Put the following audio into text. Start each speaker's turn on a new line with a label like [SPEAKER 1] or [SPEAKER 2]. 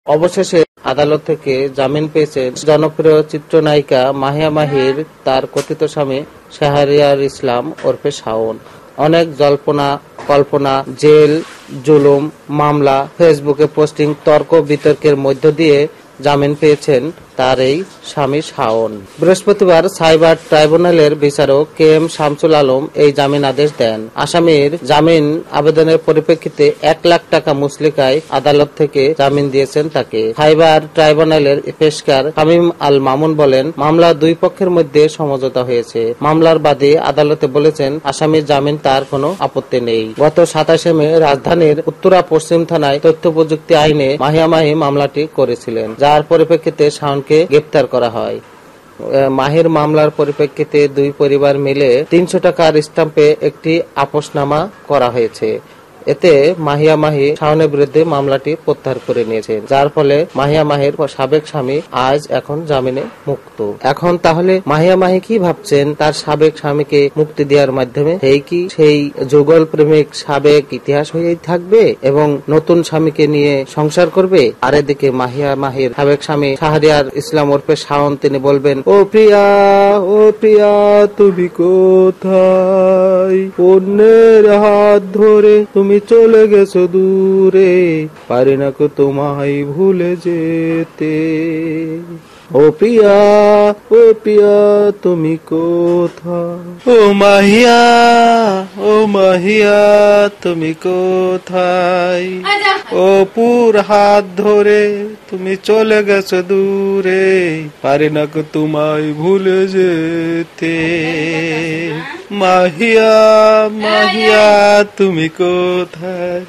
[SPEAKER 1] অবশেষে আদালত থেকে জামিন পেয়েছেন জনপ্রিয় চিত্রনায়িকা মাহিয়া মাহির তার কথিত স্বামী শাহরিয়ার ইসলাম ওরফে শাওন। অনেক জল্পনা কল্পনা, জেল, জুলুম, মামলা, ফেসবুকে পোস্টিং, তর্ক বিতর্কের মধ্য দিয়ে জামিন পেয়েছেন তার এই স্বামী শাওন। বৃহস্পতিবার সাইবার ট্রাইব্যুনালের বিচারক কে এম শামসুল আলম এই জামিন আদেশ দেন। আসামির জামিন আবেদনের পরিপ্রেক্ষিতে 1 লাখ টাকা মুচলেকায় আদালত থেকে জামিন দিয়েছেন তাকে। সাইবার ট্রাইব্যুনালের পেশকার শামীম আল মামুন বলেন, মামলা দুই পক্ষের মধ্যে সমঝোতা হয়েছে। মামলার বাদী আদালতে বলেছেন, আসামির জামিন তার কোনো আপত্তি নেই। গত 27 মে রাজধানীর উত্তরা পশ্চিম থানায় তথ্য প্রযুক্তি আইনে মাহিয়া মাহি মামলাটি করেছিলেন, যার পরিপ্রেক্ষিতে শাওনকে গ্রেপ্তার করা হয়। মাহির মামলার পরিপ্রেক্ষিতে দুই পরিবার মিলে 300 টাকার স্ট্যাম্পে একটি আপোসনামা করা হয়েছে। এতে মাহিয়া মাহি শাওনের বিরুদ্ধে মামলাটি প্রত্যাহার করে নিয়েছেন, যার ফলে মাহিয়া মাহির সাবেক স্বামী আজ এখন জামিনে মুক্ত। এখন তাহলে মাহিয়া মাহি কি ভাবছেন, তার সাবেক স্বামীকে মুক্তি দেওয়ার মাধ্যমে সেই যুগল প্রেমিক সাবেক ইতিহাস হয়েই থাকবে এবং নতুন স্বামীকে নিয়ে সংসার করবে? আর এদিকে মাহিয়া মাহির সাবেক স্বামী শাহরিয়ার ইসলাম ওরফে শাওন, তিনি বলবেন, ও প্রিয়া, ও প্রিয়া, তুমি কোথায়? অন্যের হাত ধরে তুমি চলে গেছো দূরে, পারি না কো তোমায় ভুলে যেতে। ও প্রিয়া, ও প্রিয়া, তুমি কোথায়? ও মাহিয়া, ও মাহিয়া, তুমি কোথায়? অপুর হাত ধরে তুমি চলে গেছো দূরে, পারি না কো তোমায় ভুলে যেতে। মাহিয়া, মাহিয়া, তুমি কোথায়?